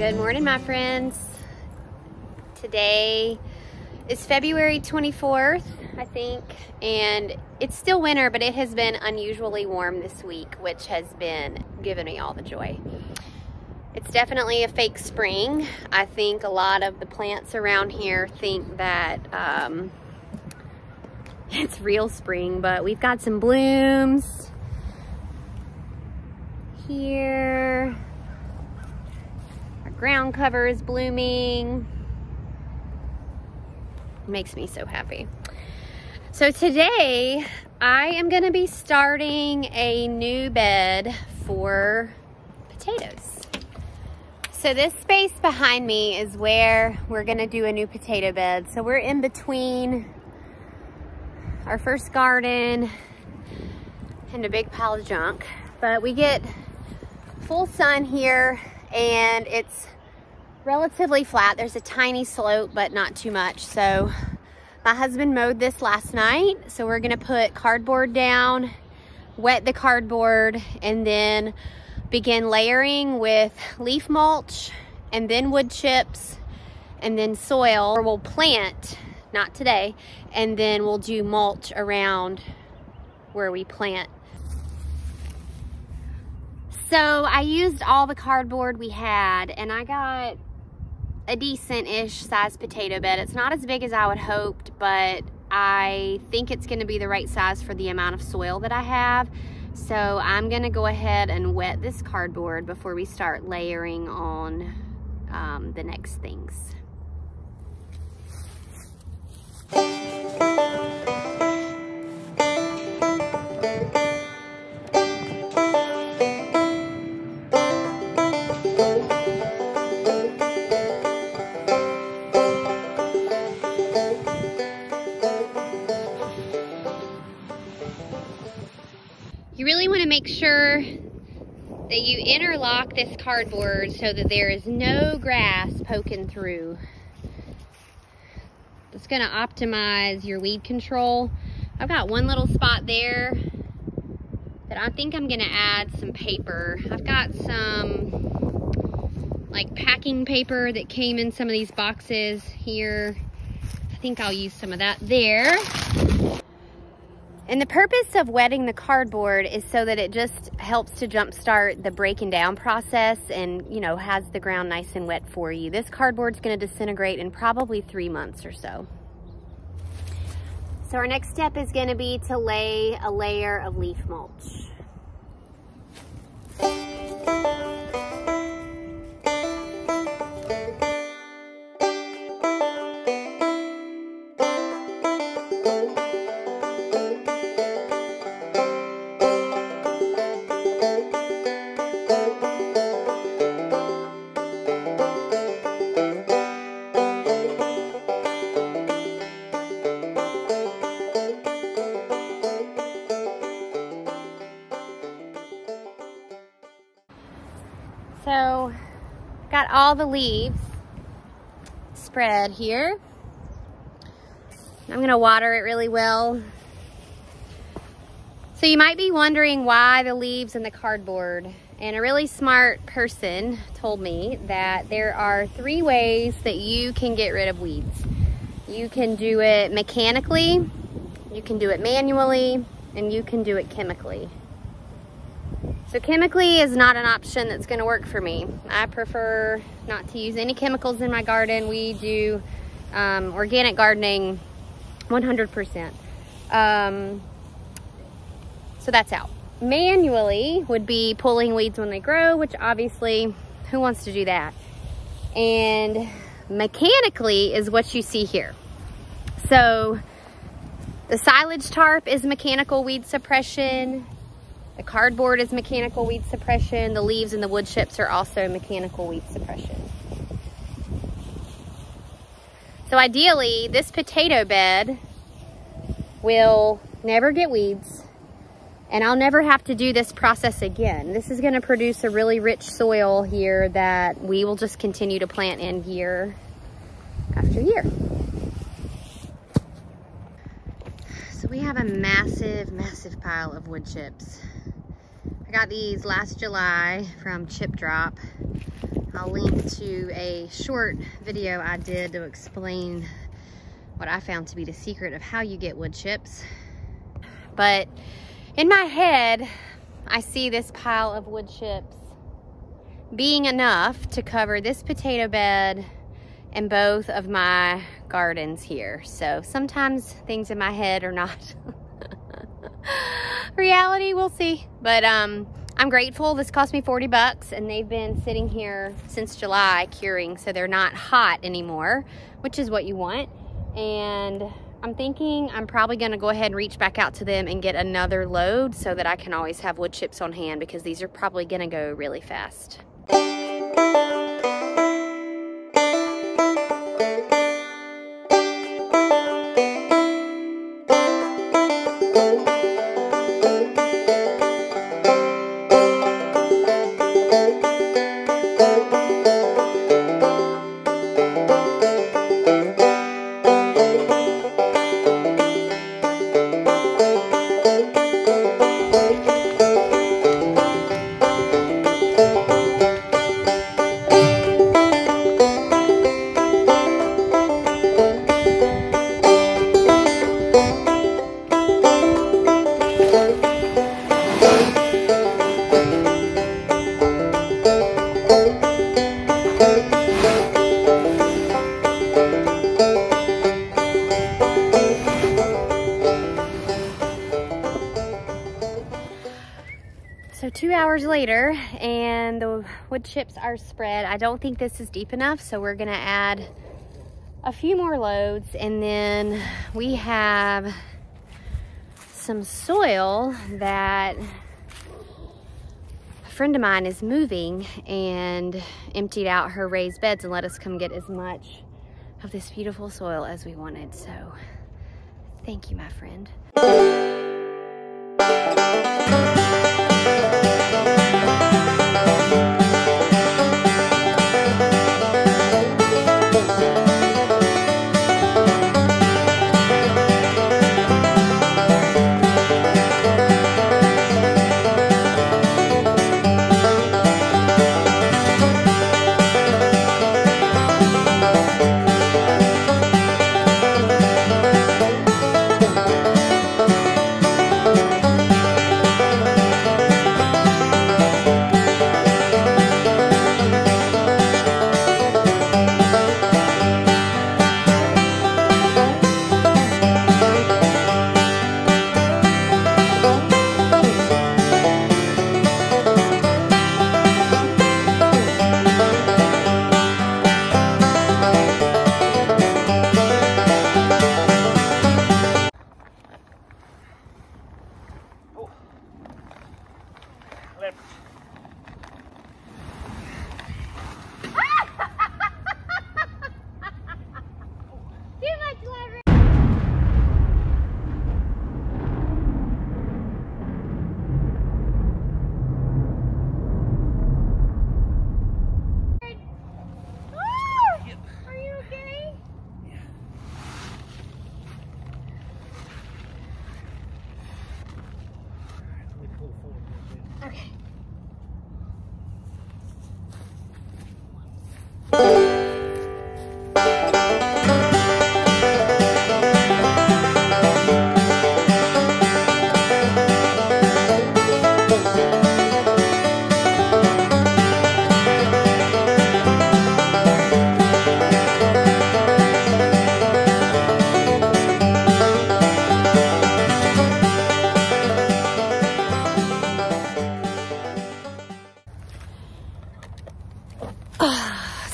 Good morning, my friends. Today is February 24th, I think, and it's still winter, but it has been unusually warm this week, which has been giving me all the joy. It's definitely a fake spring. I think a lot of the plants around here think that it's real spring, but we've got some blooms here. Our ground cover is blooming. It makes me so happy. So today I am going to be starting a new bed for potatoes. So this space behind me is where we're going to do a new potato bed. So we're in between our first garden and a big pile of junk, but we get full sun here and it's relatively flat. There's a tiny slope, but not too much. So my husband mowed this last night. So we're gonna put cardboard down, wet the cardboard, and then begin layering with leaf mulch and then wood chips and then soil. Or we'll plant, not today, and then we'll do mulch around where we plant. So I used all the cardboard we had and I got a decent-ish size potato bed. It's not as big as I would hoped, but I think it's gonna be the right size for the amount of soil that I have. So I'm gonna go ahead and wet this cardboard before we start layering on the next things. You really want to make sure that you interlock this cardboard so that there is no grass poking through. It's going to optimize your weed control. I've got one little spot there that I think I'm going to add some paper. I've got some like packing paper that came in some of these boxes here. I think I'll use some of that there. And the purpose of wetting the cardboard is so that it just helps to jumpstart the breaking down process and, you know, has the ground nice and wet for you. This cardboard's going to disintegrate in probably 3 months or so. So our next step is going to be to lay a layer of leaf mulch. So, got all the leaves spread here. I'm gonna water it really well. So you might be wondering why the leaves and the cardboard. And a really smart person told me that there are 3 ways that you can get rid of weeds. You can do it mechanically, you can do it manually, and you can do it chemically. So chemically is not an option that's going to work for me. I prefer not to use any chemicals in my garden. We do organic gardening 100%. So that's out. Manually would be pulling weeds when they grow, which obviously, who wants to do that? And mechanically is what you see here. So the silage tarp is mechanical weed suppression. The cardboard is mechanical weed suppression. The leaves and the wood chips are also mechanical weed suppression. So ideally, this potato bed will never get weeds, and I'll never have to do this process again. This is going to produce a really rich soil here that we will just continue to plant in year after year. So we have a massive, massive pile of wood chips. I got these last July from Chip Drop. I'll link to a short video I did to explain what I found to be the secret of how you get wood chips. But in my head, I see this pile of wood chips being enough to cover this potato bed and both of my gardens here. So sometimes things in my head are not reality, we'll see. But I'm grateful. This cost me 40 bucks and they've been sitting here since July curing, so they're not hot anymore, which is what you want. And I'm thinking I'm probably gonna go ahead and reach back out to them and get another load so that I can always have wood chips on hand, because these are probably gonna go really fast. So 2 hours later, and the wood chips are spread. I don't think this is deep enough, so we're gonna add a few more loads, and then we have some soil that a friend of mine is moving and emptied out her raised beds and let us come get as much of this beautiful soil as we wanted. So thank you, my friend. Okay.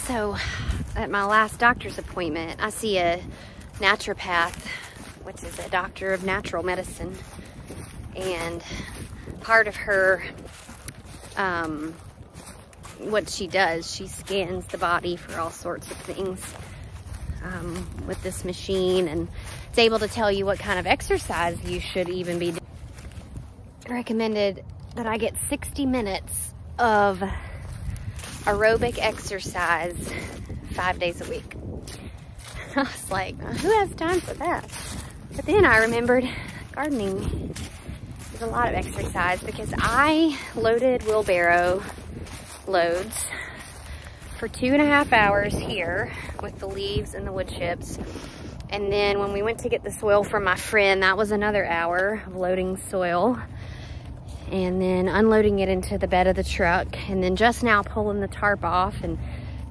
So at my last doctor's appointment, I see a naturopath, which is a doctor of natural medicine, and part of her, what she does, she scans the body for all sorts of things with this machine, and it's able to tell you what kind of exercise you should even be doing. Recommended that I get 60 minutes of aerobic exercise 5 days a week. I was like, who has time for that? But then I remembered gardening is a lot of exercise, because I loaded wheelbarrow loads for 2.5 hours here with the leaves and the wood chips. And then when we went to get the soil from my friend, that was another hour of loading soil and then unloading it into the bed of the truck. And then just now pulling the tarp off and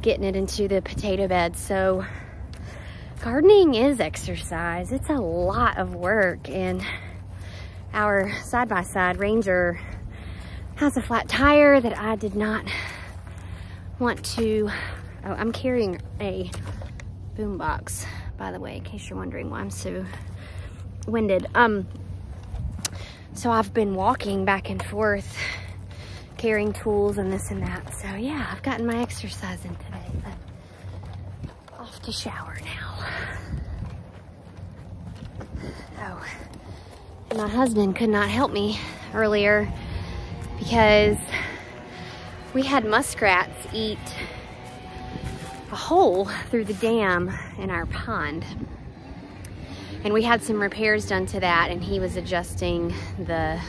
getting it into the potato bed. So gardening is exercise. It's a lot of work. And our side-by-side Ranger has a flat tire that I did not want to. Oh, I'm carrying a boom box, by the way, in case you're wondering why I'm so winded. So I've been walking back and forth, carrying tools and this and that. So yeah, I've gotten my exercise in today, but off to shower now. Oh, and my husband could not help me earlier because we had muskrats eat a hole through the dam in our pond. And we had some repairs done to that, and he was adjusting the,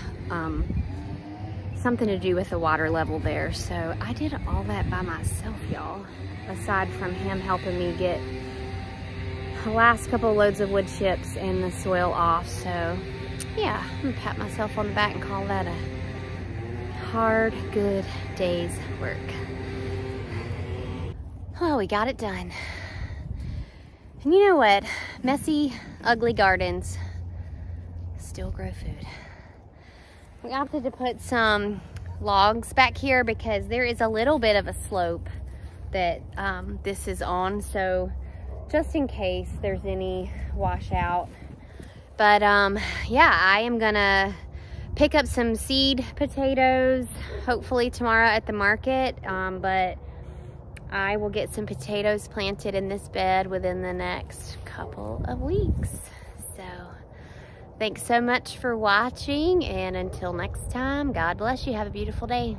something to do with the water level there. So I did all that by myself, y'all, aside from him helping me get the last couple loads of wood chips and the soil off. So yeah, I'm gonna pat myself on the back and call that a hard, good day's work. Well, we got it done. And you know what? Messy, ugly gardens still grow food. We opted to put some logs back here because there is a little bit of a slope that this is on. So just in case there's any washout. But yeah, I am gonna pick up some seed potatoes, hopefully tomorrow at the market. But I will get some potatoes planted in this bed within the next couple of weeks. So thanks so much for watching, and until next time, God bless you. Have a beautiful day.